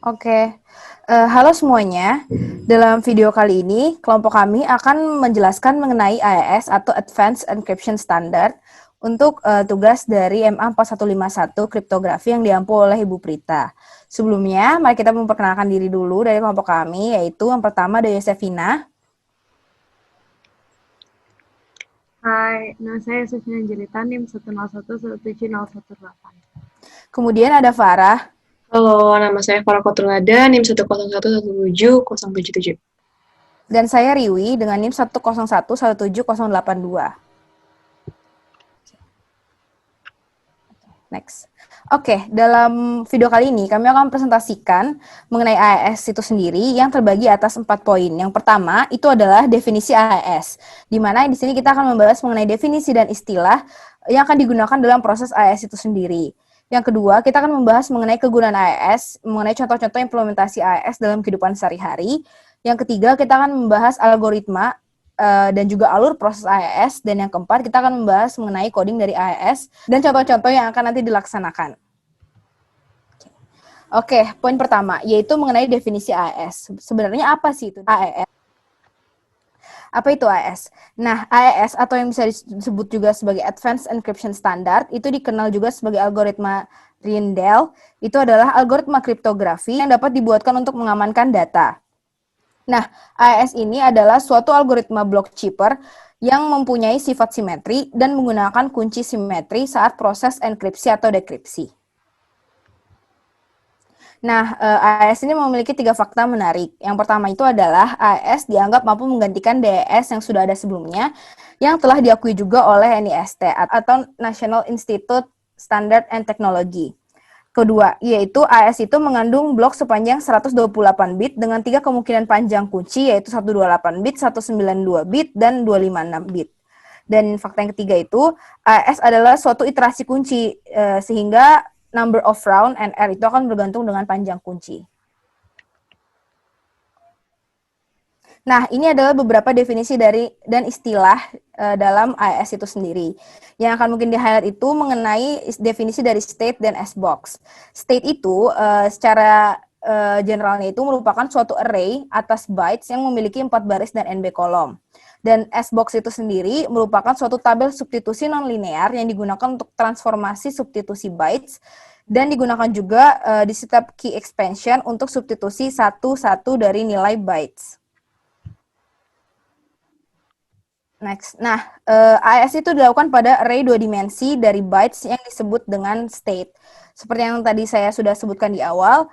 Oke, halo semuanya. Dalam video kali ini, kelompok kami akan menjelaskan mengenai AES atau Advanced Encryption Standard untuk tugas dari MA 4151 kriptografi yang diampu oleh Ibu Prita. Sebelumnya, mari kita memperkenalkan diri dulu dari kelompok kami, yaitu yang pertama ada Yosefina. Hai, nama saya Sufina Jelita, NIM 101170118. Kemudian ada Farah. Halo, nama saya Farah Kotrulada, NIM 101171777. Dan saya Riwi dengan NIM 101171082. Next. Oke, dalam video kali ini kami akan presentasikan mengenai AES itu sendiri yang terbagi atas 4 poin. Yang pertama itu adalah definisi AES, di mana di sini kita akan membahas mengenai definisi dan istilah yang akan digunakan dalam proses AES itu sendiri. Yang kedua, kita akan membahas mengenai kegunaan AES, mengenai contoh-contoh implementasi AES dalam kehidupan sehari-hari. Yang ketiga, kita akan membahas algoritma dan juga alur proses AES, dan yang keempat kita akan membahas mengenai coding dari AES dan contoh-contoh yang akan nanti dilaksanakan. Oke, poin pertama yaitu mengenai definisi AES. Sebenarnya apa sih itu AES? Apa itu AES? Nah, AES atau yang bisa disebut juga sebagai Advanced Encryption Standard itu dikenal juga sebagai algoritma Rijndael. Itu adalah algoritma kriptografi yang dapat dibuatkan untuk mengamankan data. Nah, AES ini adalah suatu algoritma block chipper yang mempunyai sifat simetri dan menggunakan kunci simetri saat proses enkripsi atau dekripsi. Nah, AES ini memiliki 3 fakta menarik. Yang pertama itu adalah AES dianggap mampu menggantikan DES yang sudah ada sebelumnya, yang telah diakui juga oleh NIST atau National Institute Standard and Technology. Kedua, yaitu AES itu mengandung blok sepanjang 128 bit dengan 3 kemungkinan panjang kunci, yaitu 128 bit, 192 bit, dan 256 bit. Dan fakta yang ketiga itu, AES adalah suatu iterasi kunci, sehingga number of round NR itu akan bergantung dengan panjang kunci. Nah, ini adalah beberapa definisi dari dan istilah dalam AES itu sendiri. Yang akan mungkin di-highlight itu mengenai definisi dari state dan S-box. State itu secara generalnya itu merupakan suatu array atas bytes yang memiliki 4 baris dan NB kolom. Dan S-box itu sendiri merupakan suatu tabel substitusi non-linear yang digunakan untuk transformasi substitusi bytes dan digunakan juga di setiap key expansion untuk substitusi satu-satu dari nilai bytes. Next. Nah, AES itu dilakukan pada array 2 dimensi dari bytes yang disebut dengan state. Seperti yang tadi saya sudah sebutkan di awal.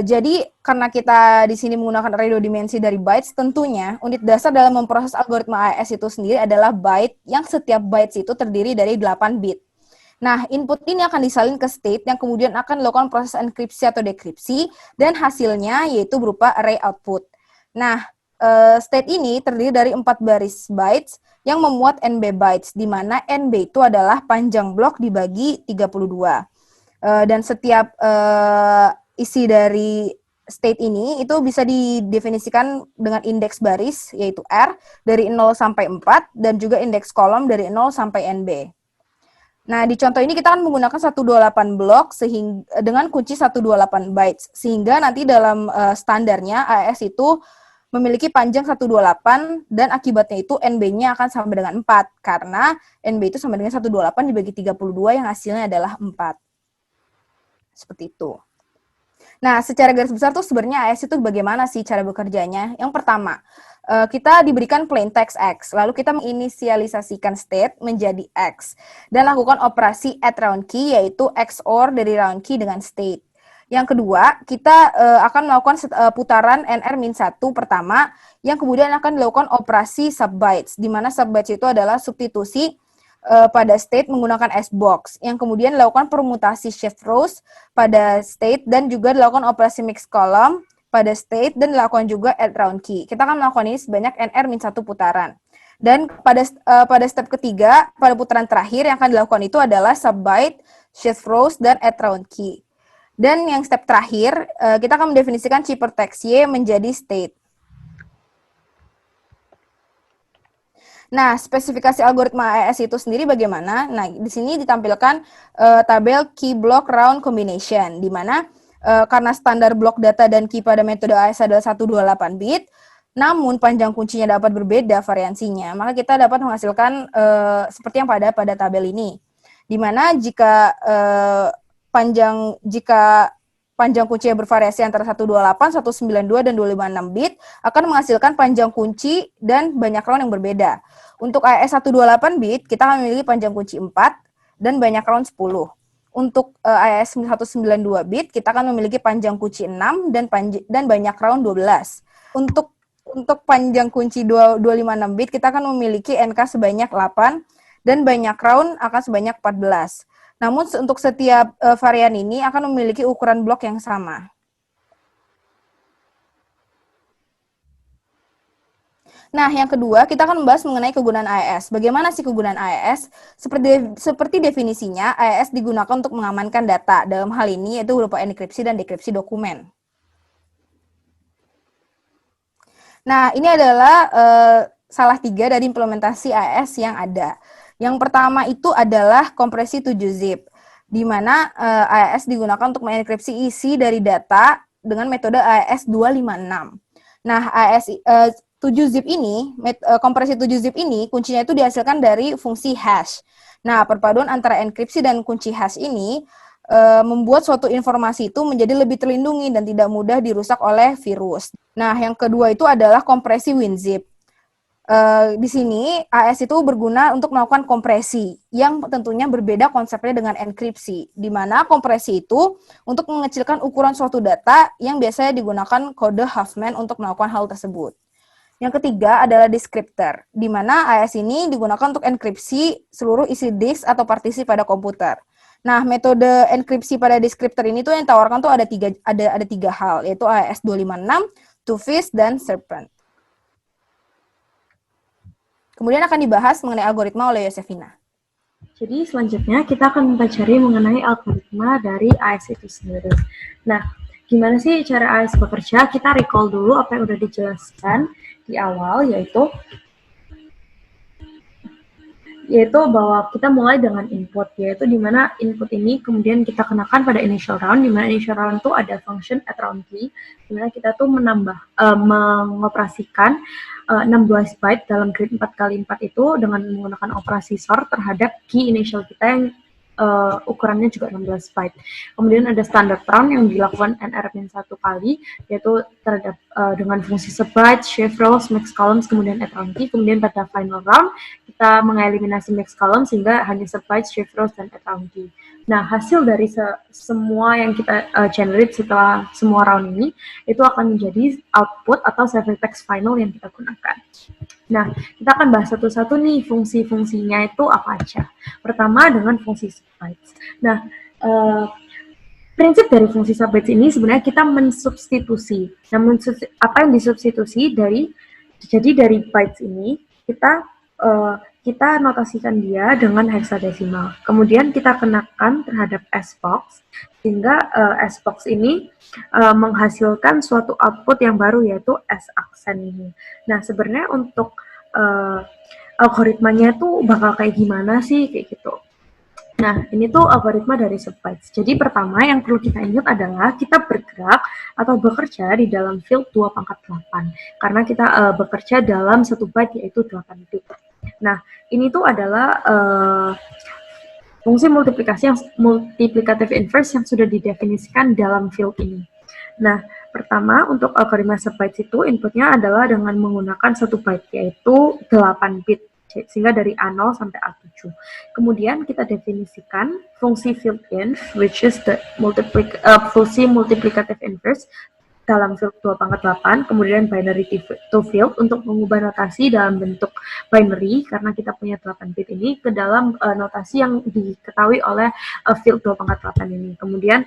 Jadi, karena kita di sini menggunakan array 2 dimensi dari bytes, tentunya unit dasar dalam memproses algoritma AES itu sendiri adalah byte, yang setiap bytes itu terdiri dari 8 bit. Nah, input ini akan disalin ke state yang kemudian akan dilakukan proses enkripsi atau dekripsi, dan hasilnya yaitu berupa array output. Nah, state ini terdiri dari 4 baris bytes yang memuat NB bytes, di mana NB itu adalah panjang blok dibagi 32. Dan setiap isi dari state ini itu bisa didefinisikan dengan indeks baris, yaitu R, dari 0 sampai 4, dan juga indeks kolom dari 0 sampai NB. Nah, di contoh ini kita akan menggunakan 128 blok sehingga dengan kunci 128 bytes, sehingga nanti dalam standarnya AES itu memiliki panjang 128 dan akibatnya itu NB-nya akan sama dengan 4 karena NB itu sama dengan 128 dibagi 32 yang hasilnya adalah 4. Seperti itu. Nah, secara garis besar tuh sebenarnya AES itu bagaimana sih cara bekerjanya? Yang pertama, kita diberikan plain text X, lalu kita menginisialisasikan state menjadi X dan lakukan operasi add round key, yaitu XOR dari round key dengan state. Yang kedua, kita akan melakukan putaran NR-1 pertama, yang kemudian akan dilakukan operasi subbytes, di mana subbytes itu adalah substitusi pada state menggunakan S-box, yang kemudian dilakukan permutasi shift rows pada state, dan juga dilakukan operasi mix column pada state, dan dilakukan juga add round key. Kita akan melakukan ini sebanyak NR-1 putaran. Dan pada step ketiga, pada putaran terakhir yang akan dilakukan itu adalah subbyte, shift rows, dan add round key. Dan yang step terakhir, kita akan mendefinisikan ciphertext Y menjadi state. Nah, spesifikasi algoritma AES itu sendiri bagaimana? Nah, di sini ditampilkan tabel key block round combination, di mana karena standar blok data dan key pada metode AES adalah 128 bit, namun panjang kuncinya dapat berbeda variansinya, maka kita dapat menghasilkan seperti yang pada tabel ini. Di mana jika panjang kuncinya bervariasi antara 128, 192, dan 256 bit, akan menghasilkan panjang kunci dan banyak round yang berbeda. Untuk AES 128 bit, kita akan memiliki panjang kunci 4 dan banyak round 10. Untuk AES 192 bit, kita akan memiliki panjang kunci 6 dan banyak round 12. Untuk panjang kunci 256 bit, kita akan memiliki NK sebanyak 8 dan banyak round akan sebanyak 14. Namun untuk setiap varian ini akan memiliki ukuran blok yang sama. Nah, yang kedua, kita akan membahas mengenai kegunaan AES. Bagaimana sih kegunaan AES? Seperti definisinya, AES digunakan untuk mengamankan data. Dalam hal ini, yaitu berupa enkripsi dan dekripsi dokumen. Nah, ini adalah salah 3 dari implementasi AES yang ada. Yang pertama itu adalah kompresi 7-zip, di mana AES digunakan untuk mengenkripsi isi dari data dengan metode AES 256. Nah, AES 7-zip ini, kompresi 7-zip ini, kuncinya itu dihasilkan dari fungsi hash. Nah, perpaduan antara enkripsi dan kunci hash ini membuat suatu informasi itu menjadi lebih terlindungi dan tidak mudah dirusak oleh virus. Nah, yang kedua itu adalah kompresi WinZip. Di sini AES itu berguna untuk melakukan kompresi yang tentunya berbeda konsepnya dengan enkripsi, di mana kompresi itu untuk mengecilkan ukuran suatu data yang biasanya digunakan kode Huffman untuk melakukan hal tersebut. Yang ketiga adalah descriptor, di mana AES ini digunakan untuk enkripsi seluruh isi disk atau partisi pada komputer. Nah, metode enkripsi pada descriptor ini tuh yang ditawarkan tuh ada tiga hal, yaitu AES 256, Two-Face, dan Serpent. Kemudian akan dibahas mengenai algoritma oleh Yosefina. Jadi selanjutnya kita akan mempelajari mengenai algoritma dari AES itu sendiri. Nah, gimana sih cara AES bekerja? Kita recall dulu apa yang udah dijelaskan di awal, yaitu bahwa kita mulai dengan input, yaitu di mana input ini kemudian kita kenakan pada initial round, di mana initial round itu ada function at round key, di mana kita tuh mengoperasikan 16 byte dalam grid 4x4 itu dengan menggunakan operasi sort terhadap key initial kita yang ukurannya juga 16 byte. Kemudian ada standard round yang dilakukan NR-1 kali, yaitu terhadap dengan fungsi subbyte, shift rows, max columns, kemudian add round key. Kemudian pada final round kita mengeliminasi max column sehingga hanya subbyte, shift rows, dan add round key. Nah, hasil dari semua yang kita generate setelah semua round ini itu akan menjadi output atau ciphertext final yang kita gunakan. Nah, kita akan bahas satu-satu nih fungsi-fungsinya itu apa aja. Pertama dengan fungsi subbytes. Nah, prinsip dari fungsi subbytes ini sebenarnya kita mensubstitusi. Nah, apa yang disubstitusi dari bytes ini kita notasikan dia dengan hexadesimal. Kemudian kita kenakan terhadap sbox sehingga sbox ini menghasilkan suatu output yang baru yaitu s-aksen ini. Nah, sebenarnya untuk algoritmanya tuh bakal kayak gimana sih kayak gitu. Nah, ini tuh algoritma dari subbytes. Jadi pertama yang perlu kita ingat adalah kita bergerak atau bekerja di dalam field 2/8 karena kita bekerja dalam 1 byte yaitu 8 bit. Nah, ini tuh adalah fungsi multiplikatif inverse yang sudah didefinisikan dalam field ini. Nah, pertama untuk algoritma subbytes itu inputnya adalah dengan menggunakan 1 byte yaitu 8 bit. Sehingga dari A0 sampai A7. Kemudian kita definisikan fungsi field-in, which is the fungsi multiplicative inverse dalam field 2/8, kemudian binary to field untuk mengubah notasi dalam bentuk binary, karena kita punya 8 bit ini, ke dalam notasi yang diketahui oleh field 2/8 ini. Kemudian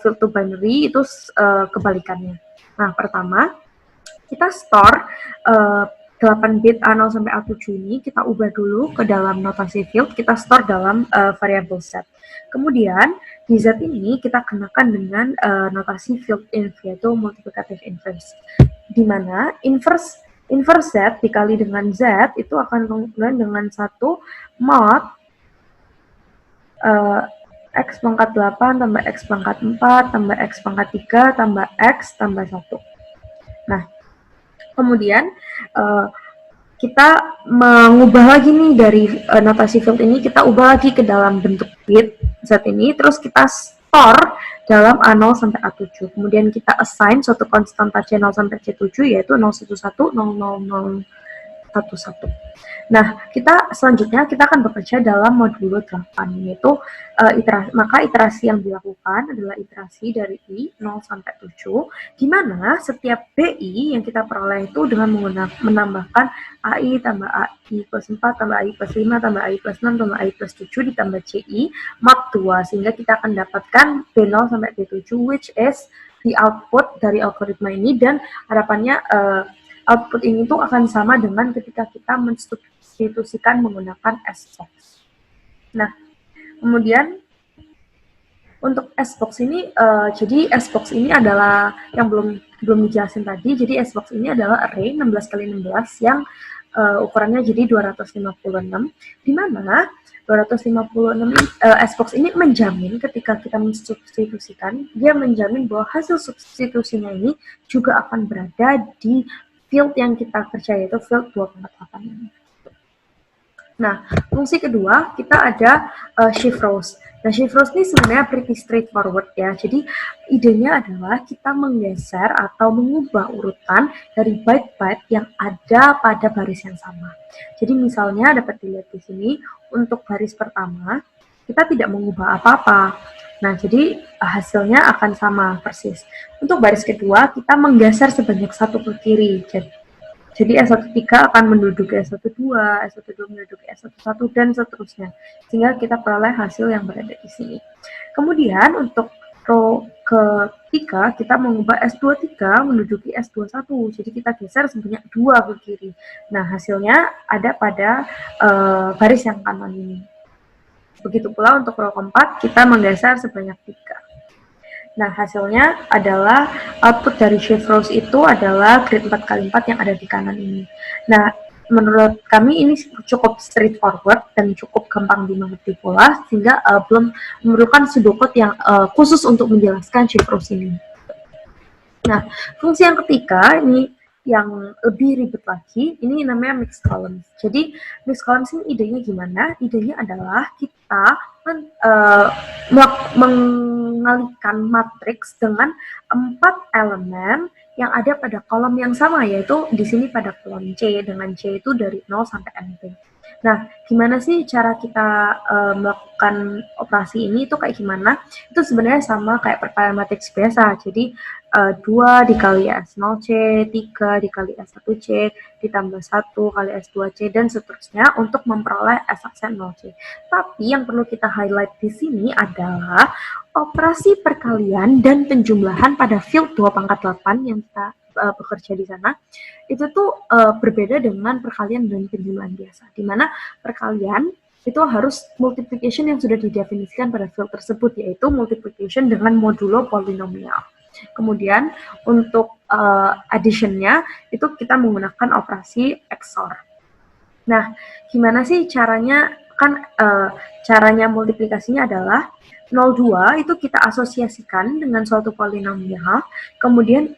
field to binary itu kebalikannya. Nah, pertama, kita store 8 bit A0 sampai A7 ini kita ubah dulu ke dalam notasi field, kita store dalam variable set. Kemudian di Z ini kita kenakan dengan notasi field inf yaitu multiplicative inverse, di mana inverse Z dikali dengan Z itu akan kemudian dengan satu mod X pangkat 8 tambah X pangkat 4 tambah X pangkat 3 tambah X tambah 1. Nah, kemudian kita mengubah lagi nih dari notasi field ini, kita ubah lagi ke dalam bentuk bit Z ini, terus kita store dalam A0 sampai A7. Kemudian kita assign suatu konstanta C0 sampai C7 yaitu 011, 00011. Nah, selanjutnya kita akan bekerja dalam modulo 8, yaitu iterasi yang dilakukan adalah iterasi dari I 0 sampai 7, di mana setiap BI yang kita peroleh itu dengan menambahkan AI tambah AI plus 4 tambah AI plus 5 tambah AI plus 6 tambah AI plus 7 ditambah CI map 2, sehingga kita akan dapatkan B0 sampai B7, which is the output dari algoritma ini, dan harapannya output ini tuh akan sama dengan ketika kita mensubstitusikan menggunakan SBox. Nah, kemudian untuk SBox ini, jadi SBox ini adalah yang belum dijelasin tadi. Jadi SBox ini adalah array 16 kali 16 yang ukurannya jadi 256, di mana 256 SBox ini menjamin ketika kita mensubstitusikan, dia menjamin bahwa hasil substitusinya ini juga akan berada di field yang kita kerja, yaitu field 2,8 ini. Nah, fungsi kedua kita ada shift rows. Nah, shift rows ini sebenarnya pretty straightforward ya. Jadi idenya adalah kita menggeser atau mengubah urutan dari byte-byte yang ada pada baris yang sama. Jadi misalnya dapat dilihat di sini, untuk baris pertama kita tidak mengubah apa-apa. Nah, jadi hasilnya akan sama persis. Untuk baris kedua, kita menggeser sebanyak 1 ke kiri. Jadi S13 akan menduduki S12, S12 menduduki S11, dan seterusnya. Sehingga kita peroleh hasil yang berada di sini. Kemudian untuk row ketiga, kita mengubah S23 menduduki S21. Jadi kita geser sebanyak 2 ke kiri. Nah, hasilnya ada pada baris yang kanan ini. Begitu pula untuk row keempat, kita menggeser sebanyak 3. Nah, hasilnya adalah output dari shift rows itu adalah grid 4x4 yang ada di kanan ini. Nah, menurut kami ini cukup straightforward dan cukup gampang dimengerti pula, sehingga belum memerlukan pseudocode yang khusus untuk menjelaskan shift rows ini. Nah, fungsi yang ketiga ini yang lebih ribet lagi, ini namanya mixed columns. Jadi mixed columns ini idenya gimana? Idenya adalah kita mengalihkan matriks dengan 4 elemen yang ada pada kolom yang sama, yaitu di sini pada kolom C, dengan C itu dari 0 sampai NP. Nah, gimana sih cara kita melakukan operasi ini? Itu kayak gimana? Itu sebenarnya sama kayak perkalian matriks biasa. Jadi 2 dikali S0C, 3 dikali S1C, ditambah 1 kali S2C, dan seterusnya untuk memperoleh S aksen 0C. Tapi yang perlu kita highlight di sini adalah operasi perkalian dan penjumlahan pada field 2/8 yang kita bekerja di sana, itu tuh berbeda dengan perkalian dan penjumlahan biasa, di mana perkalian itu harus multiplication yang sudah didefinisikan pada field tersebut, yaitu multiplication dengan modulo polinomial. Kemudian untuk addition-nya itu kita menggunakan operasi XOR. Nah, gimana sih caranya? Kan caranya multiplikasinya adalah 0,2 itu kita asosiasikan dengan suatu polinomial, kemudian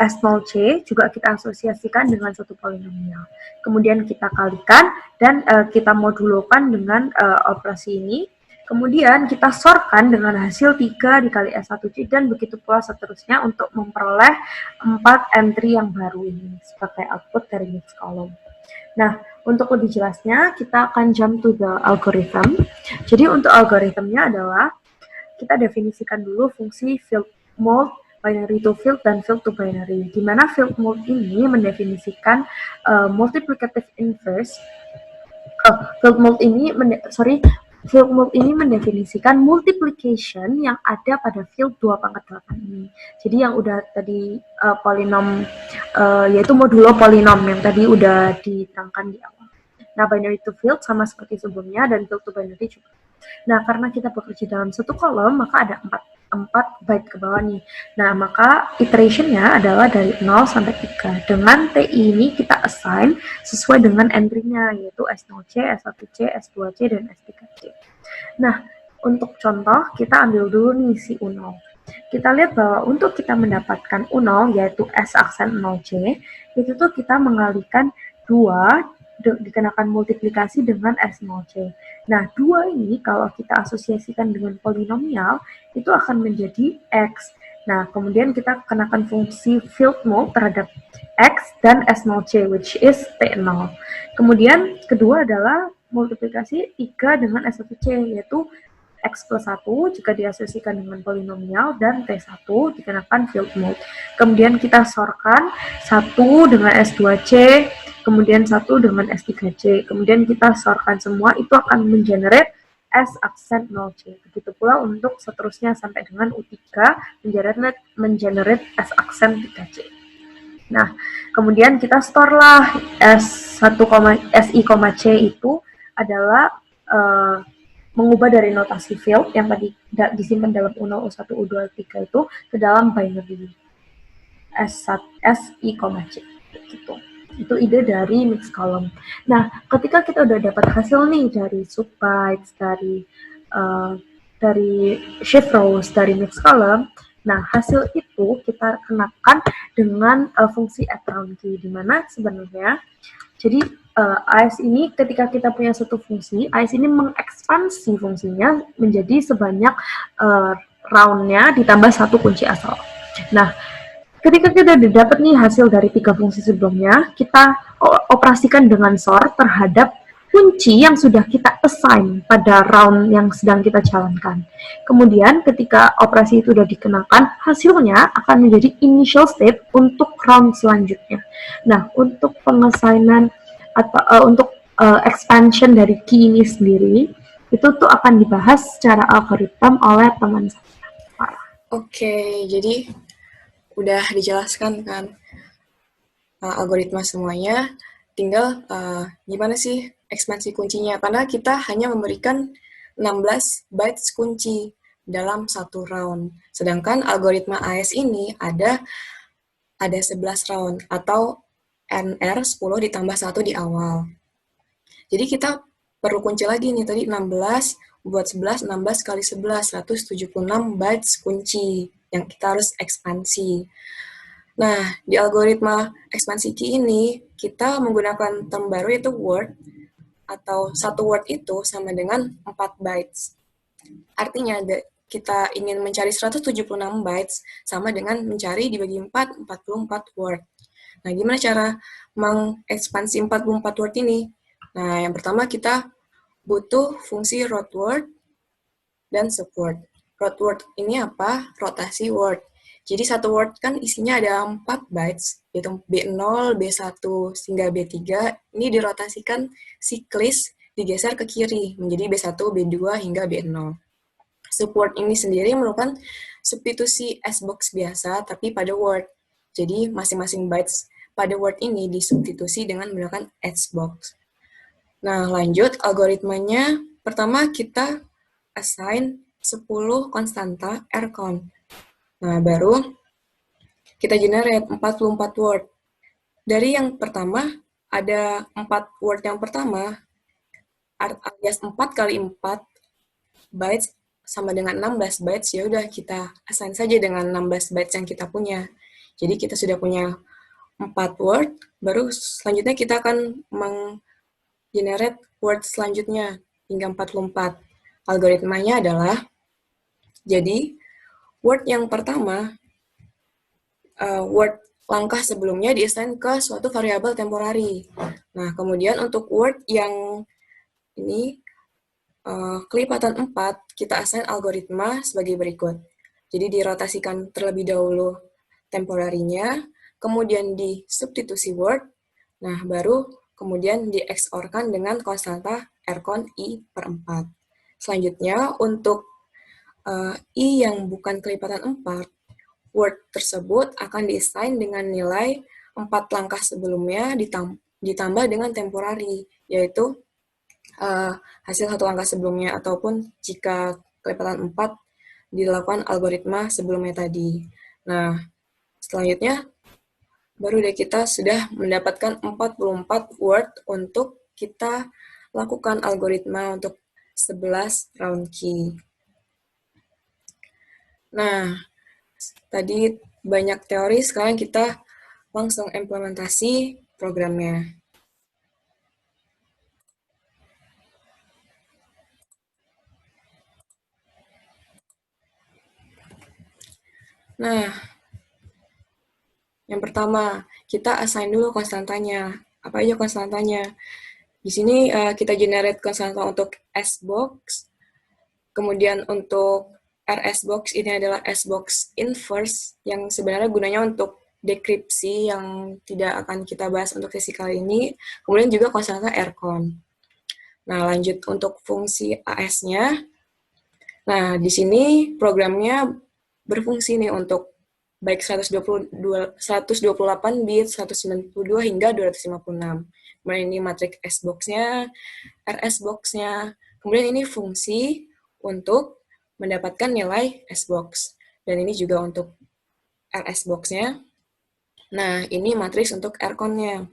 S0C juga kita asosiasikan dengan suatu polinomial. Kemudian kita kalikan dan kita modulokan dengan operasi ini. Kemudian kita sorkan dengan hasil 3 dikali S1C, dan begitu pula seterusnya untuk memperoleh 4 entry yang baru ini sebagai output dari mixed column. Nah, untuk lebih jelasnya kita akan jump to the algorithm. Jadi untuk algoritmnya adalah kita definisikan dulu fungsi field mode, binary to field, dan field to binary. Di mana field mode ini mendefinisikan multiplicative inverse. Field mode ini mendefinisikan multiplication yang ada pada field 2/8 ini. Jadi yang udah tadi polinom, yaitu modulo polinom yang tadi udah diterangkan di awal. Nah, binary to field sama seperti sebelumnya, dan field to binary juga. Nah, karena kita bekerja dalam satu kolom, maka ada 4 byte ke bawah nih. Nah, maka iteration-nya adalah dari 0 sampai 3. Dengan TI ini kita assign sesuai dengan entry-nya, yaitu S0C, S1C, S2C, dan S3C. Nah, Untuk contoh, kita ambil dulu nih si U0. Kita lihat bahwa untuk kita mendapatkan U0, yaitu S aksen 0C, itu tuh kita mengalihkan 2 dikenakan multiplikasi dengan S0C. Nah, 2 ini kalau kita asosiasikan dengan polinomial, itu akan menjadi X. Nah, kemudian kita kenakan fungsi field mode terhadap X dan S0C, which is T0. Kemudian, kedua adalah multiplikasi 3 dengan S1C, yaitu X plus 1 jika diasosiasikan dengan polinomial dan T1 dikenakan field mode. Kemudian kita sorkan 1 dengan S2C, kemudian 1 dengan S3C. Kemudian kita sorkan semua, itu akan mengenerate S aksen 0C. Begitu pula untuk seterusnya sampai dengan U3 mengenerate S aksen 3C. Nah, kemudian kita store lah S1, SI, C itu adalah mengubah dari notasi field yang tadi disimpan dalam U0, U1, U2, U3 itu ke dalam binary S1, SI, C gitu. Itu ide dari mix column. Nah, ketika kita udah dapat hasil nih dari subbytes, dari shift rows, dari mix column, nah hasil itu kita kenakan dengan fungsi add round key, di mana sebenarnya jadi AS ini ketika kita punya satu fungsi, AS ini mengekspansi fungsinya menjadi sebanyak round-nya ditambah satu kunci asal. Nah, ketika kita udah dapat nih hasil dari 3 fungsi sebelumnya, kita operasikan dengan sort terhadap kunci yang sudah kita assign pada round yang sedang kita jalankan. Kemudian ketika operasi itu sudah dikenakan, hasilnya akan menjadi initial state untuk round selanjutnya. Nah, untuk pengassignan atau untuk expansion dari key ini sendiri, itu tuh akan dibahas secara algoritma oleh teman saya. Oke, jadi udah dijelaskan kan algoritma semuanya, tinggal gimana sih ekspansi kuncinya, karena kita hanya memberikan 16 bytes kunci dalam satu round, sedangkan algoritma AES ini ada 11 round atau NR 10 ditambah 1 di awal. Jadi kita perlu kunci lagi nih, tadi 16 buat 11, 16 kali 11, 176 bytes kunci yang kita harus ekspansi. Nah, di algoritma ekspansi key ini, kita menggunakan term baru yaitu word, atau satu word itu sama dengan 4 bytes. Artinya, kita ingin mencari 176 bytes sama dengan mencari dibagi 4, 44 word. Nah, gimana cara mengekspansi 44 word ini? Nah, yang pertama kita butuh fungsi root word dan subword. Root word ini apa? Rotasi word. Jadi satu word kan isinya ada 4 bytes, yaitu B0, B1, hingga B3. Ini dirotasikan siklis, digeser ke kiri, menjadi B1, B2, hingga B0. Subword ini sendiri merupakan substitusi S-box biasa, tapi pada word. Jadi masing-masing bytes pada word ini disubstitusi dengan menggunakan S-box. Nah, lanjut algoritmanya. Pertama kita assign 10 konstanta rcon. Nah, baru kita generate 44 word. Dari yang pertama, ada 4 word yang pertama, alias 4 kali 4 bytes sama dengan 16 bytes, ya udah kita assign saja dengan 16 bytes yang kita punya. Jadi kita sudah punya 4 word, baru selanjutnya kita akan generate word selanjutnya hingga 44. Algoritmanya adalah, jadi word yang pertama, word langkah sebelumnya diassign ke suatu variabel temporary. Nah, kemudian untuk word yang ini, kelipatan 4, kita assign algoritma sebagai berikut. Jadi dirotasikan terlebih dahulu temporarinya, kemudian disubstitusi word, nah baru kemudian di XOR-kan dengan konstanta rcon I per 4. Selanjutnya, untuk I yang bukan kelipatan 4, word tersebut akan di-assign dengan nilai 4 langkah sebelumnya ditambah dengan temporary, yaitu hasil 1 langkah sebelumnya, ataupun jika kelipatan 4 dilakukan algoritma sebelumnya tadi. Nah, selanjutnya, baru deh kita sudah mendapatkan 44 word untuk kita lakukan algoritma untuk 11 round key. Nah, tadi banyak teori, sekarang kita langsung implementasi programnya. Nah, yang pertama, kita assign dulu konstantanya. Apa aja konstantanya? Di sini kita generate konstanta untuk S-box, kemudian untuk RS-box ini adalah S-box inverse, yang sebenarnya gunanya untuk dekripsi yang tidak akan kita bahas untuk sesi kali ini. Kemudian juga konstanta rcon. Nah, lanjut untuk fungsi AS-nya. Nah, di sini programnya berfungsi nih untuk baik 128 bit, 192 hingga 256. Kemudian ini matriks S-box-nya, RS-box-nya. Kemudian ini fungsi untuk mendapatkan nilai S-box. Dan ini juga untuk RS-box-nya. Nah, ini matriks untuk rcon-nya.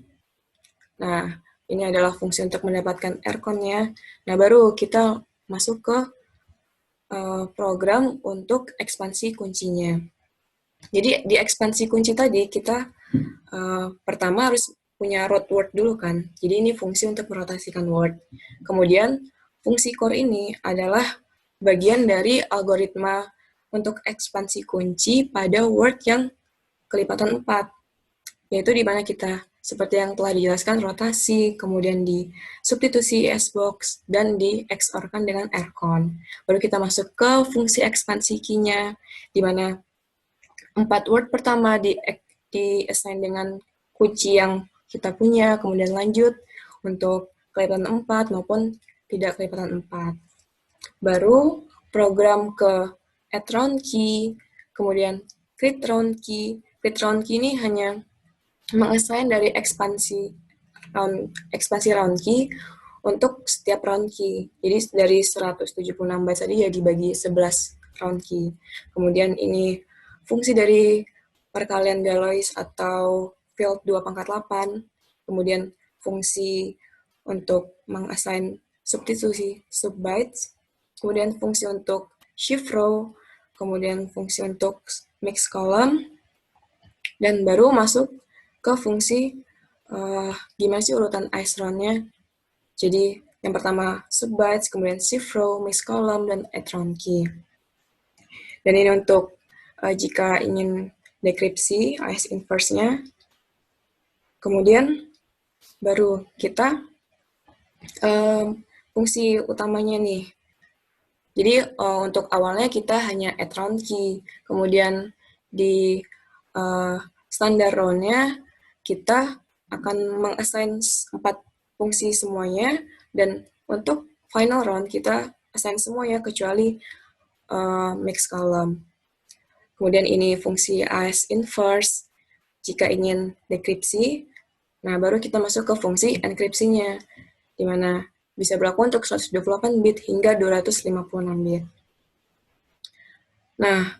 Nah, ini adalah fungsi untuk mendapatkan rcon-nya. Nah, baru kita masuk ke program untuk ekspansi kuncinya. Jadi di ekspansi kunci tadi kita pertama harus punya root word dulu kan. Jadi ini fungsi untuk merotasikan word. Kemudian fungsi core ini adalah bagian dari algoritma untuk ekspansi kunci pada word yang kelipatan 4. Yaitu di mana kita seperti yang telah dijelaskan rotasi, kemudian di substitusi S-box, dan di XOR-kan dengan rcon. Baru kita masuk ke fungsi ekspansi key-nya, di mana 4 word pertama di-assign dengan kunci yang kita punya, kemudian lanjut untuk kelipatan 4 maupun tidak kelipatan 4. Baru program ke add round key, kemudian create round key. Create round key ini hanya mengassign dari ekspansi round key untuk setiap round key. Jadi dari 176 bytes tadi ya dibagi 11 round key. Kemudian ini fungsi dari perkalian Galois atau field 2/8. Kemudian fungsi untuk mengassign substitusi subbytes. Kemudian fungsi untuk shift row. Kemudian fungsi untuk mix column. Dan baru masuk ke fungsi gimana sih urutan iceround-nya. Jadi yang pertama subbytes, kemudian shift row, mix column, dan add round key. Dan ini untuk jika ingin dekripsi AES inverse-nya. Kemudian baru kita fungsi utamanya nih. Jadi untuk awalnya kita hanya add round key, kemudian di standar round-nya kita akan mengassign 4 fungsi semuanya, dan untuk final round kita assign semuanya kecuali mix column. Kemudian ini fungsi AES inverse jika ingin dekripsi. Nah, baru kita masuk ke fungsi enkripsinya, di mana bisa berlaku untuk 128 bit hingga 256 bit. Nah,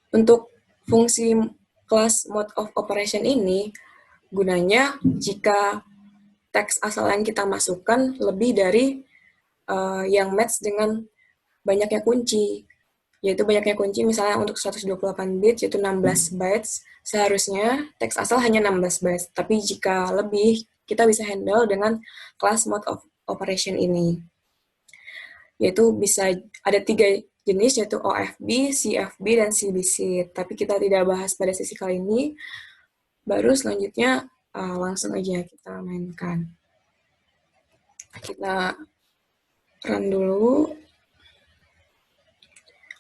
untuk fungsi kelas mode of operation ini gunanya jika teks asal yang kita masukkan lebih dari yang match dengan banyaknya kunci. Yaitu banyaknya kunci misalnya untuk 128 bit yaitu 16 bytes, seharusnya teks asal hanya 16 bytes. Tapi jika lebih, kita bisa handle dengan class mode of operation ini. Yaitu bisa ada 3 jenis, yaitu OFB, CFB, dan CBC. Tapi kita tidak bahas pada sesi kali ini. Baru selanjutnya langsung aja kita mainkan. Kita run dulu.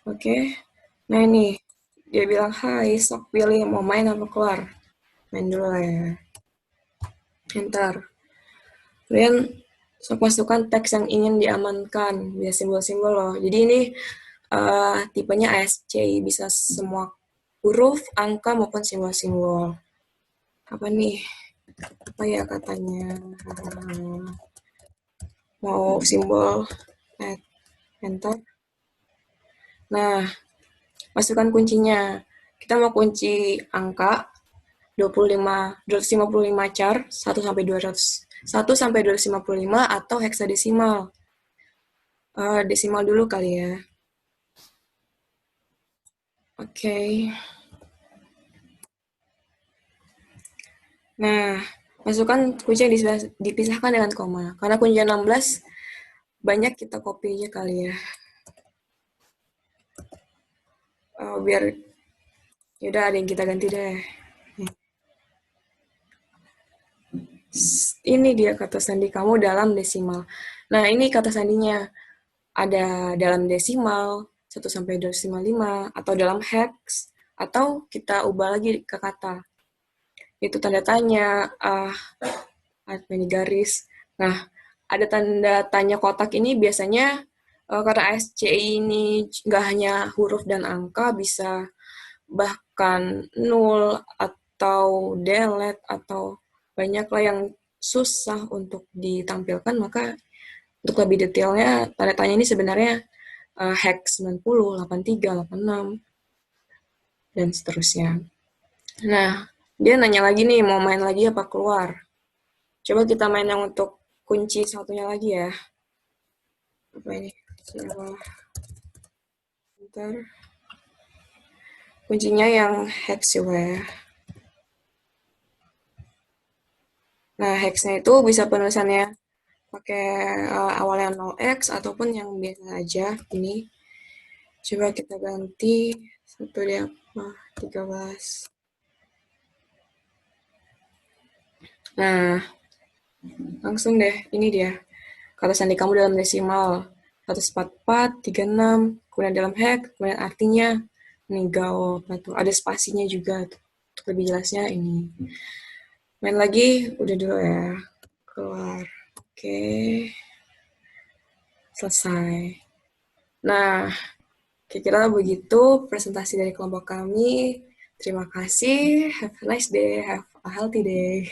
Oke. Nah ini, dia bilang, hai, sok pilih mau main apa keluar. Main dulu lah ya. Enter. Kemudian sok masukkan teks yang ingin diamankan. Bisa simbol-simbol loh. Jadi ini tipenya ASCII. Bisa semua huruf, angka, maupun simbol-simbol. Apa nih? Apa ya katanya? Mau simbol enter. Nah, masukkan kuncinya. Kita mau kunci angka 255 char 1 sampai 200. 1 sampai 255 atau heksadesimal. Desimal dulu kali ya. Oke. Nah, masukkan kunci yang dipisahkan dengan koma. Karena kuncinya 16, banyak kita copy aja kali ya. Biar, yaudah ada yang kita ganti deh. Ini dia kata sandi kamu dalam desimal. Nah, ini kata sandinya. Ada dalam desimal, 1 sampai 2,5, atau dalam hex, atau kita ubah lagi ke kata. Itu tanda tanya, ini garis. Nah, ada tanda tanya kotak ini biasanya karena ASCII ini nggak hanya huruf dan angka, bisa bahkan nul atau delete atau banyak lah yang susah untuk ditampilkan, maka untuk lebih detailnya, tanda tanya ini sebenarnya hex 90, 83, 86, dan seterusnya. Nah, dia nanya lagi nih, mau main lagi apa keluar? Coba kita main yang untuk kunci satunya lagi ya. Apa ini? Coba. Bentar. Kuncinya yang hex juga ya. Nah, hexnya itu bisa penulisannya pakai awalnya 0x ataupun yang biasa aja. Ini coba kita ganti satu dia apa 13. Nah, langsung deh, ini dia kata sandi kamu dalam desimal 144, 36, kemudian dalam hex, kemudian artinya ini gaul, ada spasinya juga tuh. Untuk lebih jelasnya ini. Main lagi, udah dulu ya. Keluar. Oke. Selesai. Nah, kira-kira begitu presentasi dari kelompok kami. Terima kasih. Have a nice day. Have a healthy day.